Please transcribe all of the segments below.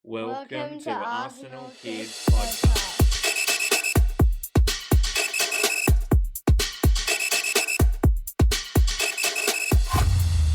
Welcome to Arsenal Kids Podcast.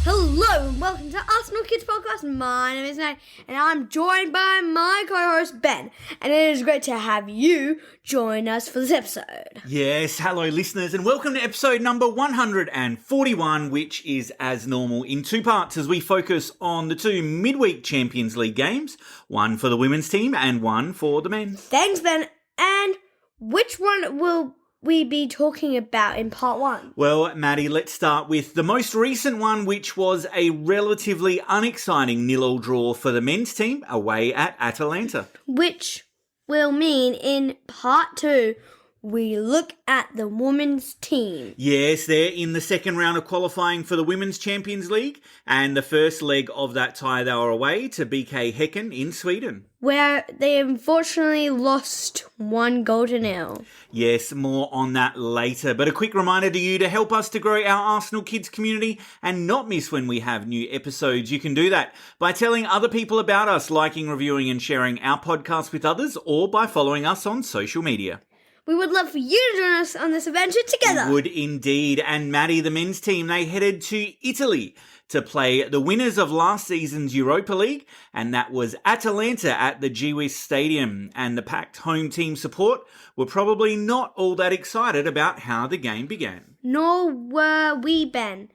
Hello and welcome to Arsenal Kids Podcast. My name is Nate and I'm joined by my co-host Ben. And it is great to have you join us for this episode. Yes, hello listeners and welcome to episode number 141, which is as normal in two parts as we focus on the two midweek Champions League games, one for the women's team and one for the men. Thanks, Ben. And which one will we be talking about in part one? Well, Madi, let's start with the most recent one, which was a relatively unexciting nil-all draw for the men's team away at Atalanta. Which will mean in part two, we look at the women's team. Yes, they're in the second round of qualifying for the Women's Champions League, and the first leg of that tie they were away to BK Hacken in Sweden, where they unfortunately lost 1-0. Yes, more on that later. But a quick reminder to you to help us to grow our Arsenal Kids community and not miss when we have new episodes. You can do that by telling other people about us, liking, reviewing and sharing our podcast with others, or by following us on social media. We would love for you to join us on this adventure together. Would indeed. And Madi, the men's team, they headed to Italy to play the winners of last season's Europa League, and that was Atalanta at the GWIS Stadium. And the packed home team support were probably not all that excited about how the game began. Nor were we, Ben.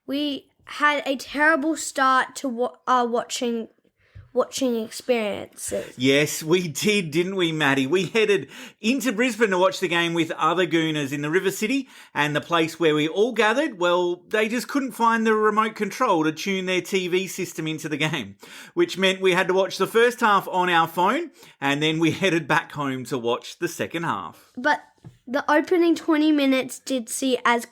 We had a terrible start to our watching experiences. Yes, we did, didn't we, Maddie? We headed into Brisbane to watch the game with other Gooners in the River City, and the place where we all gathered, well, they just couldn't find the remote control to tune their TV system into the game, which meant we had to watch the first half on our phone, and then we headed back home to watch the second half. But the opening 20 minutes did see as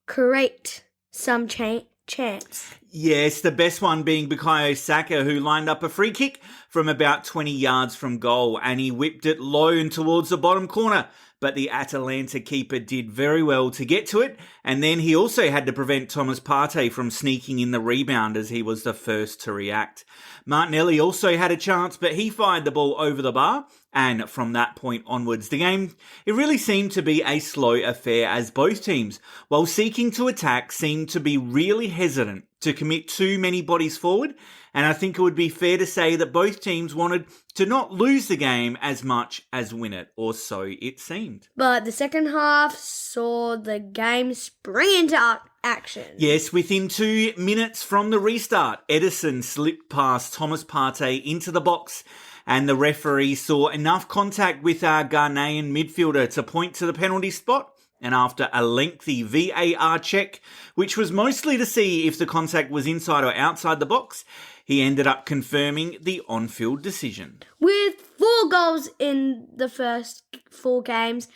create some chance. Yes, the best one being BK Hacken, who lined up a free kick from about 20 yards from goal, and he whipped it low and towards the bottom corner. But the Atalanta keeper did very well to get to it, and then he also had to prevent Thomas Partey from sneaking in the rebound as he was the first to react. Martinelli also had a chance, but he fired the ball over the bar, and from that point onwards, the game, it really seemed to be a slow affair as both teams, while seeking to attack, seemed to be really hesitant to commit too many bodies forward, and I think it would be fair to say that both teams wanted to not lose the game as much as win it, or so it seemed. But the second half saw the game spring into action. Yes, within 2 minutes from the restart, Edison slipped past Thomas Partey into the box, and the referee saw enough contact with our Ghanaian midfielder to point to the penalty spot. And after a lengthy VAR check, which was mostly to see if the contact was inside or outside the box, he ended up confirming the on-field decision. With 4 goals in the first 4 games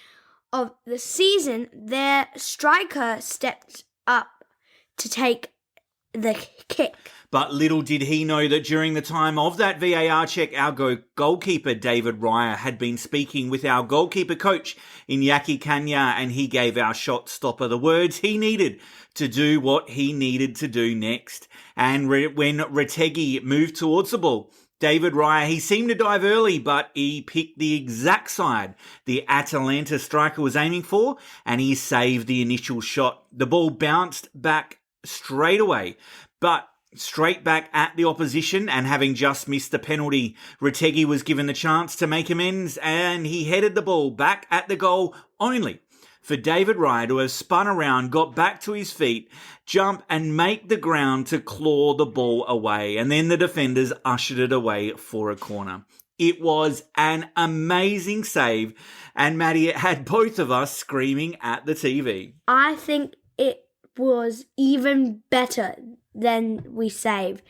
of the season, their striker stepped up to take the kick. But little did he know that during the time of that VAR check, our goalkeeper, David Raya, had been speaking with our goalkeeper coach, Iñaki Kanya, and he gave our shot stopper the words he needed to do what he needed to do next. And when Retegi moved towards the ball, David Raya, he seemed to dive early, but he picked the exact side the Atalanta striker was aiming for, and he saved the initial shot. The ball bounced back straight away, but straight back at the opposition, and having just missed the penalty, Retegi was given the chance to make amends, and he headed the ball back at the goal only for David Raya to have spun around, got back to his feet, jump and make the ground to claw the ball away, and then the defenders ushered it away for a corner. It was an amazing save, and Maddie, it had both of us screaming at the TV. I think it was even better than we saved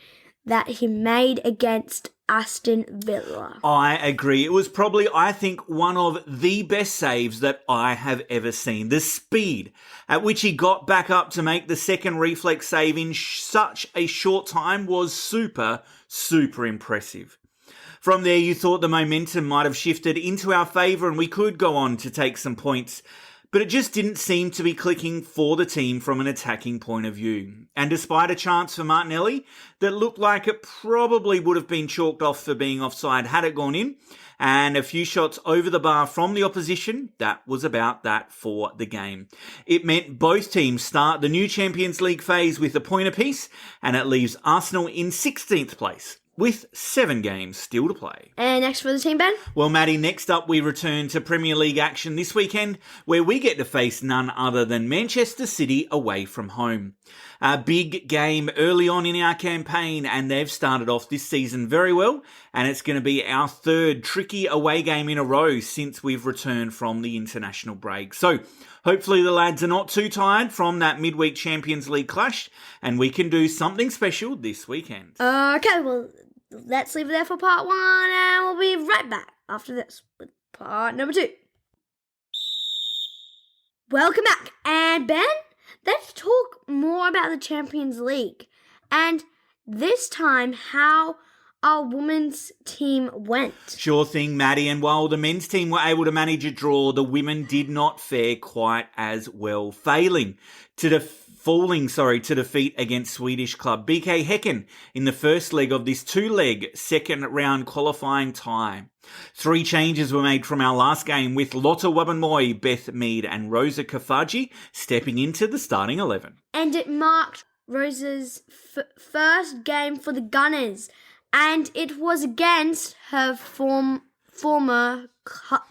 that he made against Aston Villa. I agree. It was probably, I think, one of the best saves that I have ever seen. The speed at which he got back up to make the second reflex save in such a short time was super, super impressive. From there, you thought the momentum might have shifted into our favour and we could go on to take some points. But it just didn't seem to be clicking for the team from an attacking point of view. And despite a chance for Martinelli that looked like it probably would have been chalked off for being offside had it gone in, and a few shots over the bar from the opposition, that was about that for the game. It meant both teams start the new Champions League phase with a point apiece, and it leaves Arsenal in 16th place, with 7 games still to play. And next for the team, Ben? Well, Maddie, next up we return to Premier League action this weekend, where we get to face none other than Manchester City away from home. A big game early on in our campaign, and they've started off this season very well, and it's going to be our 3rd tricky away game in a row since we've returned from the international break. So hopefully the lads are not too tired from that midweek Champions League clash, and we can do something special this weekend. Okay, well, let's leave it there for part 1, and we'll be right back after this with part number 2. Welcome back, and Ben, let's talk more about the Champions League, and this time how our women's team went. Sure thing, Maddie, and while the men's team were able to manage a draw, the women did not fare quite as well, falling to defeat against Swedish club BK Hacken in the first leg of this 2-leg second round qualifying tie. 3 changes were made from our last game, with Lotte Wubbenmoy, Beth Mead and Rosa Kafaji stepping into the starting 11. And it marked Rosa's first game for the Gunners, and it was against her former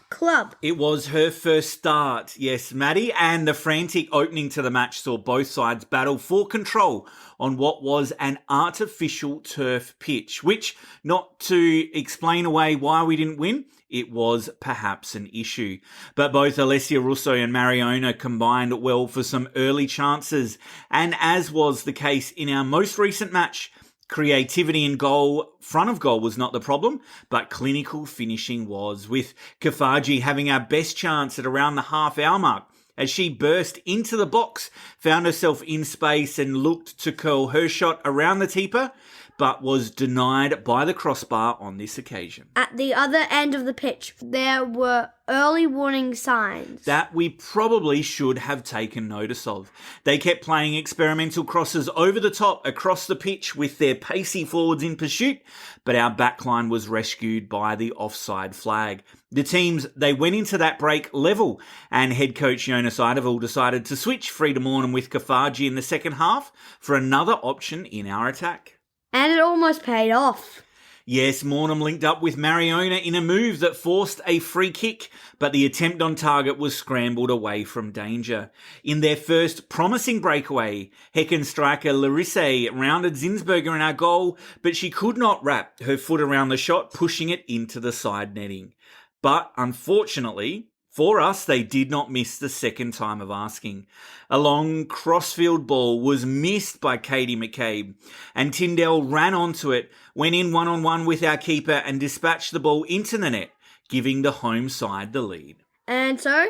club. It was her first start, yes, Maddie, and the frantic opening to the match saw both sides battle for control on what was an artificial turf pitch, which, not to explain away why we didn't win, it was perhaps an issue. But both Alessia Russo and Mariona combined well for some early chances, and as was the case in our most recent match, creativity in goal, front of goal was not the problem, but clinical finishing was, with Kafaji having our best chance at around the half-hour mark as she burst into the box, found herself in space and looked to curl her shot around the keeper, but was denied by the crossbar on this occasion. At the other end of the pitch, there were early warning signs that we probably should have taken notice of. They kept playing experimental crosses over the top across the pitch with their pacey forwards in pursuit, but our backline was rescued by the offside flag. The teams, they went into that break level, and head coach Jonas Eidevall decided to switch Frida Mornham with Kafaji in the second half for another option in our attack. And it almost paid off. Yes, Mornham linked up with Mariona in a move that forced a free kick, but the attempt on target was scrambled away from danger. In their first promising breakaway, Hacken striker Larisse rounded Zinsberger in our goal, but she could not wrap her foot around the shot, pushing it into the side netting. But unfortunately, for us, they did not miss the second time of asking. A long crossfield ball was missed by Katie McCabe, and Tyndall ran onto it, went in one-on-one with our keeper and dispatched the ball into the net, giving the home side the lead. And so,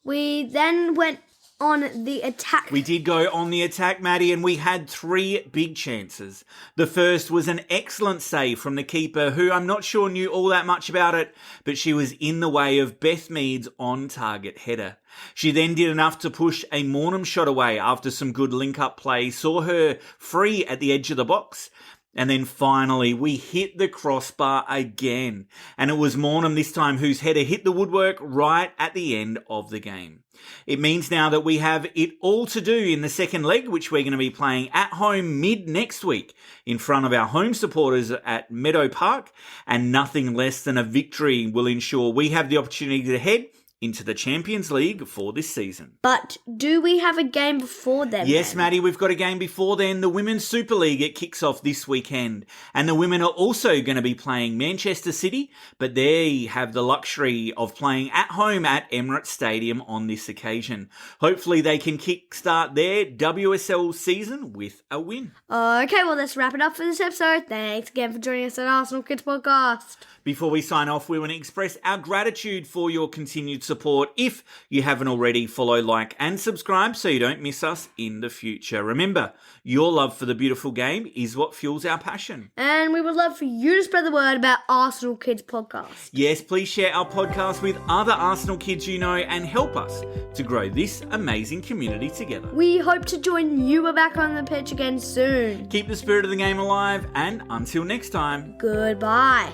we then went on the attack. We did go on the attack, Maddie, and we had 3 big chances. The first was an excellent save from the keeper, who I'm not sure knew all that much about it, but she was in the way of Beth Mead's on-target header. She then did enough to push a Mornham shot away after some good link-up play, saw her free at the edge of the box, and then finally we hit the crossbar again, and it was Mornham this time whose header hit the woodwork right at the end of the game. It means now that we have it all to do in the second leg, which we're going to be playing at home mid next week in front of our home supporters at Meadow Park, and nothing less than a victory will ensure we have the opportunity to head into the Champions League for this season. But do we have a game before then? Yes, Maddie, we've got a game before then. The Women's Super League, it kicks off this weekend. And the women are also going to be playing Manchester City, but they have the luxury of playing at home at Emirates Stadium on this occasion. Hopefully they can kickstart their WSL season with a win. Okay, well, let's wrap it up for this episode. Thanks again for joining us at Arsenal Kids Podcast. Before we sign off, we want to express our gratitude for your continued support. If you haven't already, follow, like and subscribe so you don't miss us in the future. Remember, your love for the beautiful game is what fuels our passion. And we would love for you to spread the word about Arsenal Kids Podcast. Yes, please share our podcast with other Arsenal kids you know and help us to grow this amazing community together. We hope to join you back on the pitch again soon. Keep the spirit of the game alive, and until next time, Goodbye.